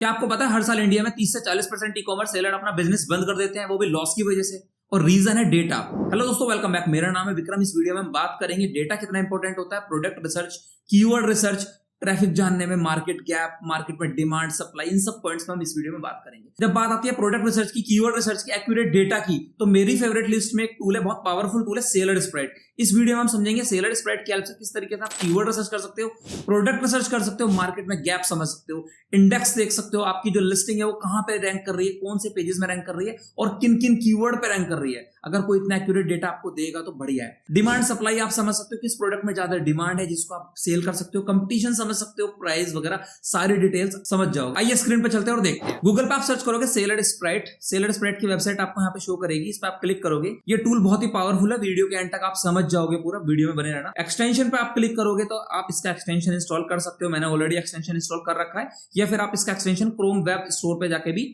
क्या आपको पता है हर साल इंडिया में 30 से 40% ई कॉमर्स सेलर अपना बिजनेस बंद कर देते हैं, वो भी लॉस की वजह से। और रीजन है डेटा। हेलो दोस्तों, वेलकम बैक। मेरा नाम है विक्रम। इस वीडियो में हम बात करेंगे डेटा कितना इंपॉर्टेंट होता है, product research, keyword research, traffic जानने में, मार्केट गैप, मार्केट में डिमांड, सप्लाई, इन सब पॉइंट्स में हम इस वीडियो में बात करेंगे। जब बात आती है प्रोडक्ट रिसर्च की, कीवर्ड रिसर्च की, एक्यूरेट डेटा की, तो मेरी फेवरेट लिस्ट में एक टूल है, बहुत पावरफुल टूल है, सेलर स्प्रेड। इस वीडियो में हम समझेंगे सेलर स्प्रेड की हेल्प से किस तरीके से आप कीवर्ड रिसर्च कर सकते हो, प्रोडक्ट रिसर्च कर सकते हो, मार्केट में गैप समझ सकते हो, इंडेक्स देख सकते हो, आपकी जो लिस्टिंग है वो कहां पे रैंक कर रही है, कौन से पेजेस में रैंक कर रही है और किन किन कीवर्ड पे रैंक कर रही है। अगर कोई इतना एक्यूरेट डेटा आपको देगा तो बढ़िया है। डिमांड सप्लाई आप समझ सकते हो, किस प्रोडक्ट में ज्यादा डिमांड है जिसको आप सेल कर सकते हो, कंपटीशन समझ सकते हो, प्राइस वगैरह सारी डिटेल्स समझ जाओगे। आइए स्क्रीन पे चलते हैं और देखते हैं। गूगल पे आप सर्च करोगे सेलर स्प्रेड, सेलर स्प्रेड की वेबसाइट आपको यहाँ पे शो करेगी। इस पे आप क्लिक करोगे, ये टूल बहुत ही पावरफुल है, वीडियो के एंड तक आप समझ जाओगे, पूरा वीडियो में बने रहना। एक्सटेंशन पे आप क्लिक करोगे तो आप इसका एक्सटेंशन इंस्टॉल कर सकते हो। मैंने ऑलरेडी एक्सटेंशन इंस्टॉल कर रखा है, या फिर आप इसका एक्सटेंशन क्रोम वेब स्टोर पे जाके भी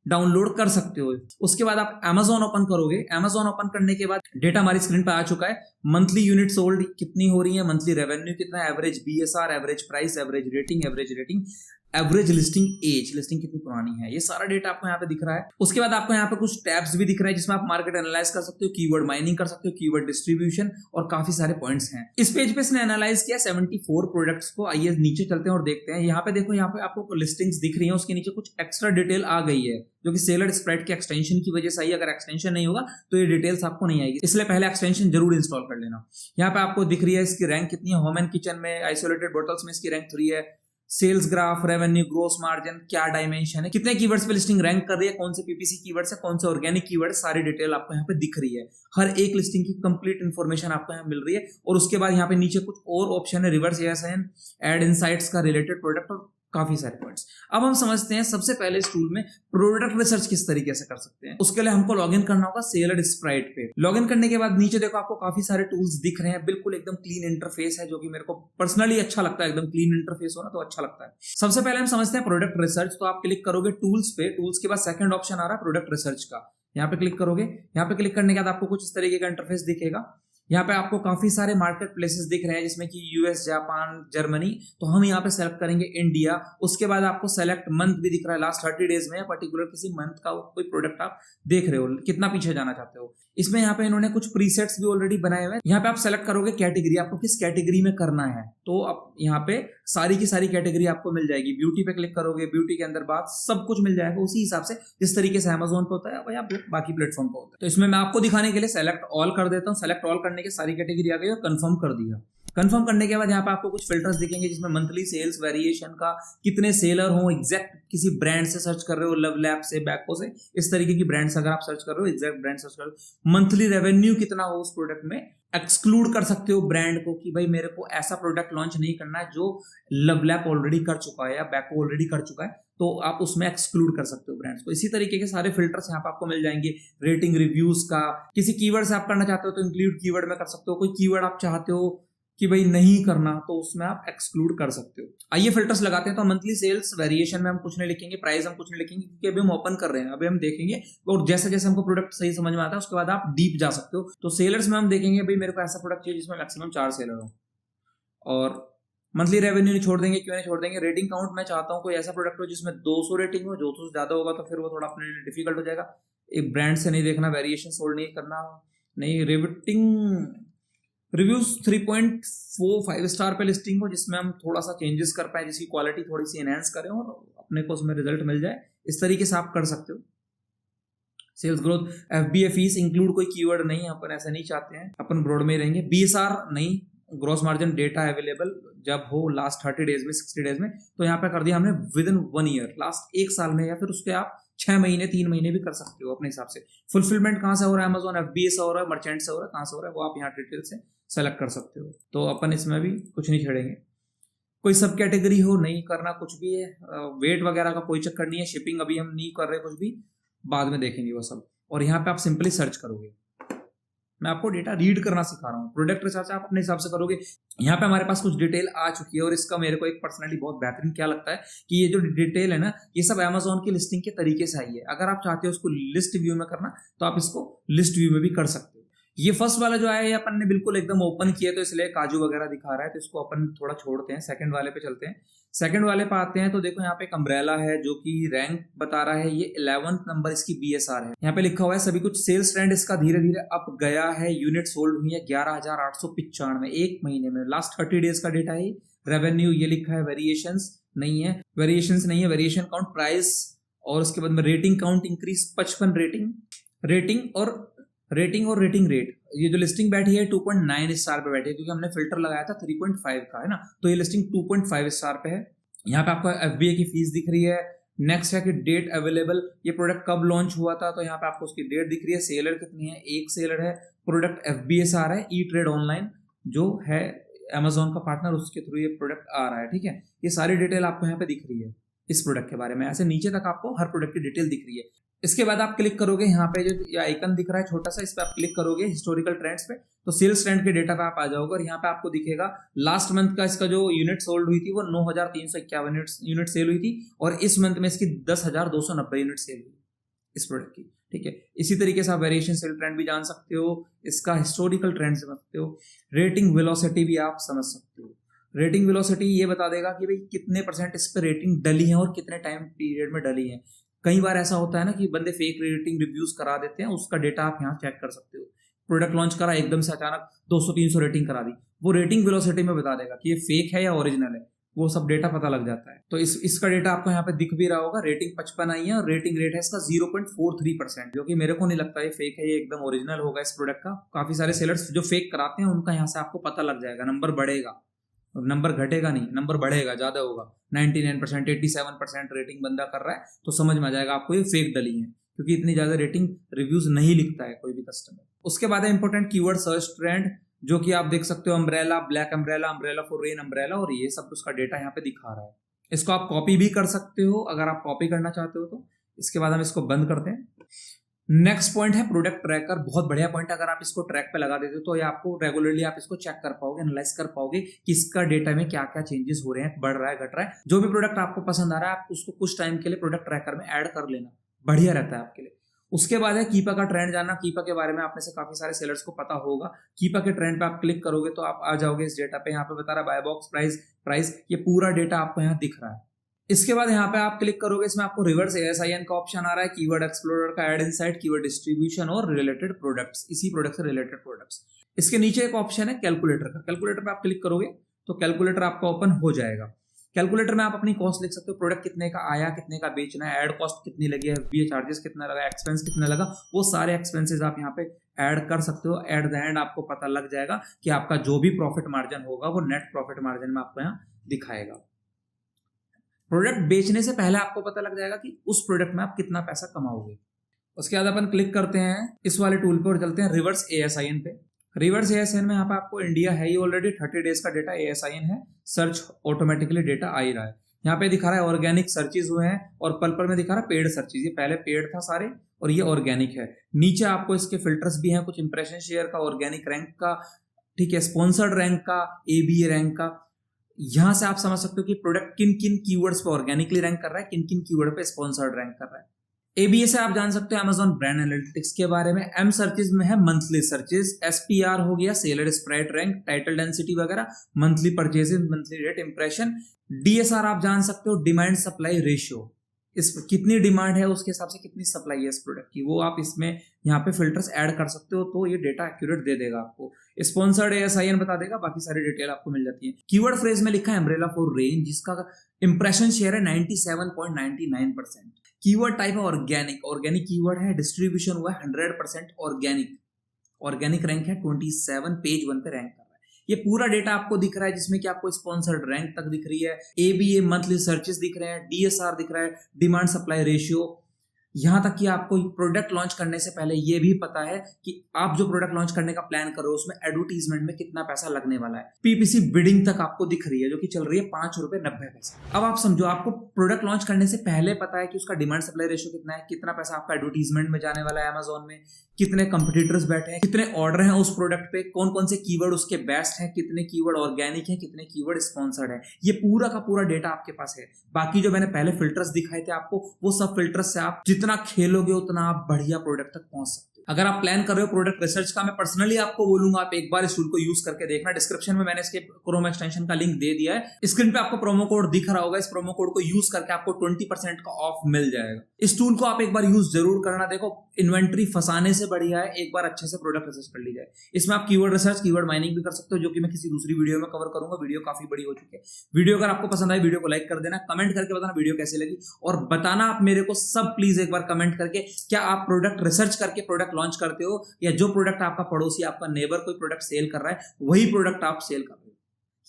डाउनलोड कर सकते हो। उसके बाद आप Amazon ओपन करोगे। Amazon ओपन करने के बाद डेटा हमारी स्क्रीन पे आ चुका है। मंथली यूनिट सोल्ड कितनी हो रही है, मंथली रेवेन्यू कितना है, average BSR, average price, average rating, average listing age, listing कितनी पुरानी है, ये सारा डेटा आपको यहाँ पे दिख रहा है। उसके बाद आपको यहाँ पे कुछ टैब्स भी दिख रहे हैं जिसमें आप मार्केट एनालाइज कर सकते हो, कीवर्ड माइनिंग कर सकते हो, कीवर्ड डिस्ट्रीब्यूशन और काफी सारे पॉइंट्स हैं। इस पेज पे इसने एनालाइज किया 74 प्रोडक्ट्स को। आइए नीचे चलते हैं और देखते हैं। यहाँ पे देखो, यहाँ पे आपको लिस्टिंग्स दिख रही है, उसके नीचे कुछ एक्स्ट्रा डिटेल आ गई है जो कि सेलर स्प्रेड के एक्सटेंशन की वजह से आई। अगर एक्सटेंशन नहीं होगा तो ये डिटेल्स आपको नहीं आएगी, इसलिए पहले एक्सटेंशन जरूर इंस्टॉल कर लेना। यहाँ पे आपको दिख रही है इसकी रैंक कितनी है। होम एंड किचन में, आइसोलेटेड बॉटल्स में इसकी रैंक 3 है। Sales graph, revenue, gross margin, क्या डायमेंशन है, कितने कीवर्ड्स पे लिस्टिंग रैंक कर रही है, कौन से PPC कीवर्ड्स है, कौन से ऑर्गेनिक कीवर्ड, सारी डिटेल आपको यहाँ पे दिख रही है। हर एक लिस्टिंग की कंप्लीट इंफॉर्मेशन आपको यहाँ मिल रही है। और उसके बाद यहाँ पे नीचे कुछ और ऑप्शन है, रिवर्स ASIN, एड इनसाइट्स का, रिलेटेड प्रोडक्ट और काफी सारे पॉइंट्स। अब हम समझते हैं सबसे पहले इस टूल में प्रोडक्ट रिसर्च किस तरीके से कर सकते हैं। उसके लिए हमको लॉगिन करना होगा सेलर स्प्रेड पे। लॉगिन करने के बाद नीचे देखो आपको काफी सारे टूल्स दिख रहे हैं, बिल्कुल एकदम क्लीन इंटरफेस है, जो कि मेरे को पर्सनली अच्छा लगता है। एकदम क्लीन इंटरफेस हो ना तो अच्छा लगता है। सबसे पहले हम समझते हैं प्रोडक्ट रिसर्च। तो आप क्लिक करोगे टूल्स पे, टूल्स के बाद सेकंड ऑप्शन आ रहा है प्रोडक्ट रिसर्च का, यहाँ पे क्लिक करोगे। यहाँ पे क्लिक करने के बाद आपको कुछ इस तरीके का इंटरफेस दिखेगा। यहाँ पे आपको काफी सारे मार्केट प्लेसेस दिख रहे हैं जिसमें कि US, जापान, जर्मनी। तो हम यहाँ पे सेलेक्ट करेंगे इंडिया। उसके बाद आपको सेलेक्ट मंथ भी दिख रहा है, लास्ट 30 डेज में या पर्टिकुलर किसी मंथ का कोई प्रोडक्ट आप देख रहे हो, कितना पीछे जाना चाहते हो। इसमें यहाँ पे इन्होंने कुछ प्रीसेट्स भी ऑलरेडी बनाए हुए हैं। यहाँ पे आप सेलेक्ट करोगे कैटेगरी, आपको किस कैटेगरी में करना है। तो आप यहाँ पे सारी की सारी कैटेगरी आपको मिल जाएगी। ब्यूटी पे क्लिक करोगे, ब्यूटी के अंदर बात सब कुछ मिल जाएगा उसी हिसाब से जिस तरीके से Amazon पे होता है या बाकी प्लेटफॉर्म पे होता है। तो इसमें मैं आपको दिखाने के लिए सेलेक्ट ऑल कर देता हूँ। सेलेक्ट ऑल करने के सारी कैटेगरी आ गई और कंफर्म कर दिया। कंफर्म करने के बाद यहाँ पे आपको कुछ फिल्टर्स दिखेंगे जिसमें मंथली सेल्स, वेरिएशन का, कितने सेलर हो, एग्जैक्ट किसी ब्रांड से सर्च कर रहे हो, लव लैब से, बैको से, इस तरीके की ब्रांड्स अगर आप सर्च कर रहे हो, एग्जैक्ट ब्रांड सर्च कर रहे हो, मंथली रेवेन्यू कितना हो उस प्रोडक्ट में। एक्सक्लूड कर सकते हो ब्रांड को कि भाई मेरे को ऐसा प्रोडक्ट लॉन्च नहीं करना है जो लव लैब ऑलरेडी कर चुका है या बैको ऑलरेडी कर चुका है, तो आप उसमें एक्सक्लूड कर सकते हो ब्रांड्स को। इसी तरीके के सारे फिल्टर्स यहाँ पे आपको मिल जाएंगे। रेटिंग, रिव्यूज का, किसी कीवर्ड से आप करना चाहते हो तो इंक्लूड कीवर्ड में कर सकते हो। कोई कीवर्ड आप चाहते हो कि भाई नहीं करना तो उसमें आप एक्सक्लूड कर सकते हो। आइए फिल्टर्स लगाते हैं। तो मंथली सेल्स, वेरिएशन में हम कुछ नहीं लिखेंगे, प्राइस हम कुछ नहीं लिखेंगे क्योंकि अभी हम ओपन कर रहे हैं, अभी हम देखेंगे। और जैसे जैसे हमको प्रोडक्ट सही समझ में आता है उसके बाद आप डीप जा सकते हो। तो सेलर्स में हम देखेंगे भाई मेरे को ऐसा प्रोडक्ट चाहिए जिसमें मैक्सिमम 4 सेलर हो। और मंथली रेवेन्यू नहीं छोड़ देंगे, क्यों नहीं छोड़ देंगे। रेटिंग काउंट मैं चाहता हूँ कोई ऐसा प्रोडक्ट हो जिसमें 200 रेटिंग हो, 200 से ज्यादा होगा तो फिर वो थोड़ा अपने लिए डिफिकल्ट हो जाएगा। एक ब्रांड से नहीं देखना, वेरिएशन सोल्ड नहीं करना, नहीं। रेटिंग, रिव्यूज 3.45 स्टार पे लिस्टिंग हो जिसमें हम थोड़ा सा चेंजेस कर पाए, जिसकी क्वालिटी थोड़ी सी एनहांस करें और अपने को उसमें रिजल्ट मिल जाए, इस तरीके से आप कर सकते हो। Sales growth, FBA fees include कोई कीवर्ड नहीं, अपन ऐसा नहीं चाहते हैं, अपन ब्रॉड में रहेंगे। BSR नहीं। ग्रॉस मार्जिन डेटा अवेलेबल जब हो लास्ट 30 डेज में, 60 डेज में, तो यहाँ पे कर दिया हमने विद इन 1 ईयर, लास्ट 1 साल में, या फिर उसके आप 6 महीने, 3 महीने भी कर सकते हो अपने हिसाब से। फुलफिलमेंट कहाँ से हो रहा है, Amazon FBA से हो रहा है, मर्चेंट से हो रहा है, कहाँ से हो रहा है वो आप यहाँ डिटेल से सेलेक्ट कर सकते हो। तो अपन इसमें भी कुछ नहीं छेड़ेंगे। कोई सब कैटेगरी हो, नहीं करना कुछ भी है। वेट वगैरह का कोई चक्कर नहीं है। शिपिंग अभी हम नहीं कर रहे, कुछ भी बाद में देखेंगे वो सब। और यहाँ पे आप सिंपली सर्च करोगे। मैं आपको डेटा रीड करना सिखा रहा हूँ। प्रोडक्ट रिसर्च आप अपने हिसाब से करोगे। यहाँ पे हमारे पास कुछ डिटेल आ चुकी है और इसका मेरे को एक पर्सनली बहुत बेहतरीन क्या लगता है कि ये जो डिटेल है ना, ये सब Amazon की लिस्टिंग के तरीके से आई है। अगर आप चाहते हो उसको लिस्ट व्यू में करना तो आप इसको लिस्ट व्यू में भी कर सकते हो। ये फर्स्ट वाला जो है ये अपन ने बिल्कुल एकदम ओपन किया तो इसलिए काजू वगैरह दिखा रहा है, तो इसको अपन थोड़ा छोड़ते हैं, सेकंड वाले पे चलते हैं। सेकंड वाले पे आते हैं तो देखो यहाँ पे एक अम्ब्रेला है जो कि रैंक बता रहा है, ये 11th नंबर इसकी BSR है। यहाँ पे लिखा हुआ है सभी कुछ। सेल्स ट्रेंड इसका धीरे धीरे अप गया है, यूनिट सोल्ड हुई है 11,895 एक महीने में, लास्ट 30 डेज का डेटा है। रेवेन्यू ये लिखा है, वेरिएशंस नहीं है, वेरिएशन काउंट प्राइस, और उसके बाद में रेटिंग काउंट इंक्रीज 55 रेटिंग और रेटिंग रेट। ये जो लिस्टिंग बैठी है 2.9 स्टार पे बैठी है, क्योंकि हमने फिल्टर लगाया था 3.5 का है ना, तो ये लिस्टिंग 2.5 स्टार पे है। यहाँ पे आपको FBA की फीस दिख रही है। नेक्स्ट है कि डेट अवेलेबल, ये प्रोडक्ट कब लॉन्च हुआ था, तो यहाँ पे आपको उसकी डेट दिख रही है। सेलर कितनी है, एक सेलर है। प्रोडक्ट FBA से आ रहा है, E-Trade ऑनलाइन जो है Amazon का पार्टनर, उसके थ्रू ये प्रोडक्ट आ रहा है। ठीक है, ये सारी डिटेल आपको यहाँ पे दिख रही है इस प्रोडक्ट के बारे में, ऐसे नीचे तक आपको हर प्रोडक्ट की डिटेल दिख रही है। इसके बाद आप क्लिक करोगे, यहाँ पे जो ये आइकन दिख रहा है छोटा सा, इस पे आप क्लिक करोगे हिस्टोरिकल ट्रेंड्स पे, तो सेल्स ट्रेंड के डेटा पे आप आ जाओगे और यहाँ पे आपको दिखेगा लास्ट मंथ का इसका जो यूनिट सोल्ड हुई थी वो 9,351 यूनिट सेल हुई थी, और इस मंथ में इसकी 10,290 यूनिट सेल हुई इस प्रोडक्ट की। ठीक है, इसी तरीके से आप वेरिएशन सेल ट्रेंड भी जान सकते हो, इसका हिस्टोरिकल ट्रेंड समझ सकते हो, रेटिंग वेलोसिटी भी आप समझ सकते हो। रेटिंग वेलोसिटी ये बता देगा कि भाई कितने % इस पे रेटिंग डली है और कितने टाइम पीरियड में डली है। कई बार ऐसा होता है ना कि बंदे फेक रेटिंग रिव्यूज करा देते हैं, उसका डेटा आप यहाँ चेक कर सकते हो। प्रोडक्ट लॉन्च करा, एकदम से अचानक 200-300 रेटिंग करा दी, वो रेटिंग वेलोसिटी में बता देगा कि ये फेक है या ओरिजिनल है, वो सब डेटा पता लग जाता है। तो इसका डेटा आपको यहाँ पे दिख भी रहा होगा। रेटिंग 55 आई है और रेटिंग रेट है इसका 0.43%, जो कि मेरे को नहीं लगता ये फेक है, ये एकदम ओरिजिनल होगा इस प्रोडक्ट का। काफी सारे सेलर्स जो फेक कराते हैं उनका यहाँ से आपको पता लग जाएगा, नंबर बढ़ेगा, नंबर घटेगा नहीं, नंबर बढ़ेगा, ज्यादा होगा। 99%, 87% रेटिंग बंदा कर रहा है तो समझ में आ जाएगा आपको ये फेक डली है, क्योंकि इतनी ज्यादा रेटिंग रिव्यूज नहीं लिखता है कोई भी कस्टमर। उसके बाद है इंपॉर्टेंट कीवर्ड सर्च ट्रेंड, जो कि आप देख सकते हो umbrella, black umbrella, umbrella for rain umbrella, और ये सब उसका डेटा यहाँ पे दिखा रहा है। इसको आप कॉपी भी कर सकते हो अगर आप कॉपी करना चाहते हो तो। इसके बाद हम इसको बंद करते हैं। नेक्स्ट पॉइंट है प्रोडक्ट ट्रैकर, बहुत बढ़िया पॉइंट है। अगर आप इसको ट्रैक पे लगा देते हो तो ये आपको रेगुलरली आप इसको चेक कर पाओगे, एनालाइज कर पाओगे कि इसका डेटा में क्या क्या चेंजेस हो रहे हैं, बढ़ रहा है, घट रहा है। जो भी प्रोडक्ट आपको पसंद आ रहा है आप उसको कुछ टाइम के लिए प्रोडक्ट ट्रैकर में ऐड कर लेना, बढ़िया रहता है आपके लिए। उसके बाद है कीपा का ट्रेंड जानना। कीपा के बारे में आप में से काफी सारे सेलर्स को पता होगा। कीपा के ट्रेंड पे आप क्लिक करोगे तो आप आ जाओगे इस डेटा पे। यहाँ पे बता रहा है बाय बॉक्स प्राइस, ये पूरा डेटा आपको यहाँ दिख रहा है। इसके बाद यहाँ पे आप क्लिक करोगे, इसमें आपको रिवर्स ASIN का ऑप्शन आ रहा है, कीवर्ड एक्सप्लोरर का ऐड इनसाइट, कीवर्ड डिस्ट्रीब्यूशन और रिलेटेड प्रोडक्ट्स, इसी प्रोडक्ट से रिलेटेड प्रोडक्ट्स। इसके नीचे एक ऑप्शन है कैलकुलेटर का। कैलकुलेटर पे आप क्लिक करोगे तो कैलकुलेटर आपका ओपन हो जाएगा। कैलकुलेटर में आप अपनी कॉस्ट लिख सकते हो, प्रोडक्ट कितने का आया, कितने का बेचना है, एड कॉस्ट कितनी लगी है, FBA चार्जेस कितना लगा, एक्सपेंस कितना लगा, वो सारे एक्सपेंसेस आप यहाँ पे ऐड कर सकते हो। एट द एंड आपको पता लग जाएगा कि आपका जो भी प्रॉफिट मार्जिन होगा वो नेट प्रॉफिट मार्जिन में आपको यहाँ दिखाएगा। प्रोडक्ट बेचने से पहले आपको पता लग जाएगा कि उस प्रोडक्ट में आप कितना पैसा कमाओगे। उसके बाद अपन क्लिक करते हैं इस वाले टूल पे और चलते हैं रिवर्स ASIN पे। रिवर्स ASIN में यहाँ पे आपको इंडिया है ही ऑलरेडी, 30 डेज का डेटा ASIN है, सर्च ऑटोमेटिकली डेटा आ ही रहा है। यहाँ पे दिखा रहा है ऑर्गेनिक सर्चेज हुए हैं और पल में दिखा रहा है पेड सर्चेज। ये पहले पेड था सारे और ये ऑर्गेनिक है। नीचे आपको इसके फिल्टर्स भी हैं, कुछ इंप्रेशन शेयर का, ऑर्गेनिक रैंक का, ठीक है, स्पॉन्सर्ड रैंक का, ABA रैंक का। यहां से आप समझ सकते हो कि प्रोडक्ट किन किन कीवर्ड्स पे ऑर्गेनिकली रैंक कर रहा है, किन किन कीवर्ड पे स्पॉन्सर्ड रैंक कर रहा है। ABA से आप जान सकते हो Amazon ब्रांड एनालिटिक्स के बारे में। M सर्चेज में है मंथली सर्चेज, SPR हो गया seller spread rank, title density वगैरह, monthly purchases, monthly rate, impression. DSR आप जान सकते हो डिमांड सप्लाई रेशियो, इस कितनी डिमांड है उसके हिसाब से कितनी सप्लाई है इस प्रोडक्ट की, वो आप इसमें यहाँ पे फिल्टर्स ऐड कर सकते हो तो ये डेटा एक्यूरेट दे देगा आपको। स्पॉन्सर्ड ASIN बता देगा, बाकी सारी डिटेल आपको मिल जाती है। कीवर्ड फ्रेज में लिखा है अम्ब्रेला फॉर रेन, जिसका इंप्रेशन शेयर है 97.99%। कीवर्ड टाइप है ऑर्गेनिक कीवर्ड है, डिस्ट्रीब्यूशन हुआ है 100% ऑर्गेनिक रैंक है 27, पेज 1 पे रैंक कर रहा है। ये पूरा डेटा आपको दिख रहा है जिसमें कि आपको स्पॉन्सर्ड रैंक तक दिख रही है, ABA मंथली सर्चेस दिख रहे हैं, DSR दिख रहा है, डिमांड सप्लाई रेशियो। यहां तक कि आपको प्रोडक्ट लॉन्च करने से पहले ये भी पता है कि आप जो प्रोडक्ट लॉन्च करने का प्लान करो उसमें एडवर्टीजमेंट में कितना पैसा लगने वाला है। PPC बिडिंग तक आपको दिख रही है जो कि चल रही है ₹5.90। अब आप समझो, आपको प्रोडक्ट लॉन्च करने से पहले पता है कि उसका डिमांड सप्लाई रेशियो कितना है, कितना पैसा आपका एडवर्टीजमेंट में जाने वाला है Amazon में, कितने कंपटीटर्स बैठे हैं, कितने ऑर्डर हैं उस प्रोडक्ट पे, कौन कौन से कीवर्ड उसके बेस्ट हैं, कितने कीवर्ड ऑर्गेनिक है, कितने कीवर्ड स्पॉन्सर्ड है। ये पूरा का पूरा डेटा आपके पास है। बाकी जो मैंने पहले फिल्टर्स दिखाए थे आपको, वो सब फिल्टर्स से आप जितना खेलोगे उतना आप बढ़िया प्रोडक्ट तक पहुंच सकते हो। अगर आप प्लान कर रहे हो प्रोडक्ट रिसर्च का, मैं पर्सनली आपको बोलूंगा आप एक बार इस टूल को यूज करके देखना। डिस्क्रिप्शन में मैंने इसके क्रोम एक्सटेंशन का लिंक दे दिया है। स्क्रीन पे आपको प्रोमो कोड दिख रहा होगा, इस प्रोमो कोड को यूज करके आपको 20% का ऑफ मिल जाएगा। इस टूल को आप एक बार यूज जरूर करना। देखो, इन्वेंट्री फंसाने से बढ़िया है एक बार अच्छे से प्रोडक्ट रिसर्च कर ली जाए। इसमें आप कीवर्ड रिसर्च, कीवर्ड माइनिंग भी कर सकते हो, जो कि मैं किसी दूसरी वीडियो में कवर करूंगा। वीडियो काफी बड़ी हो चुकी है। वीडियो अगर आपको पसंद आई, वीडियो को लाइक कर देना, कमेंट करके बताना वीडियो कैसी लगी, और बताना आप मेरे को सब प्लीज एक बार कमेंट करके, क्या आप प्रोडक्ट रिसर्च करके प्रोडक्ट लॉन्च करते हो, या जो प्रोडक्ट आपका पड़ोसी, आपका नेबर कोई प्रोडक्ट सेल कर रहा है वही प्रोडक्ट आप सेल कर रहे हो।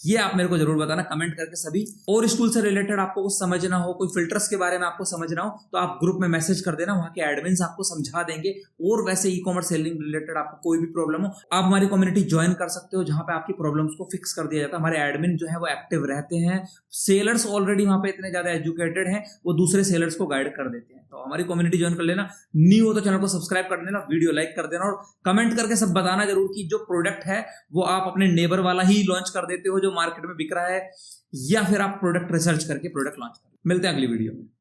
ये आप मेरे को जरूर बताना कमेंट करके सभी। और इस टूल से रिलेटेड आपको कुछ समझना हो, कोई फिल्टर्स के बारे में आपको समझना हो, तो आप ग्रुप में मैसेज कर देना, वहां के एडमिन्स आपको समझा देंगे। और वैसे ई कॉमर्स सेलिंग रिलेटेड आपको कोई भी प्रॉब्लम हो, आप हमारी कम्युनिटी ज्वाइन कर सकते हो, जहां पे आपकी प्रॉब्लम्स को फिक्स कर दिया जाता है। हमारे एडमिन जो है वो एक्टिव रहते हैं। सेलर्स ऑलरेडी वहां पे इतने ज्यादा एजुकेटेड हैं, वो दूसरे सेलर्स को गाइड कर देते हैं। तो हमारी कम्युनिटी ज्वाइन कर लेना। न्यू हो तो चैनल को सब्सक्राइब कर देना, वीडियो लाइक कर देना, और कमेंट करके सब बताना जरूर कि जो प्रोडक्ट है वो आप अपने नेबर वाला ही लॉन्च कर देते हो जो मार्केट में बिक रहा है, या फिर आप प्रोडक्ट रिसर्च करके प्रोडक्ट लॉन्च कर। मिलते हैं अगली वीडियो में।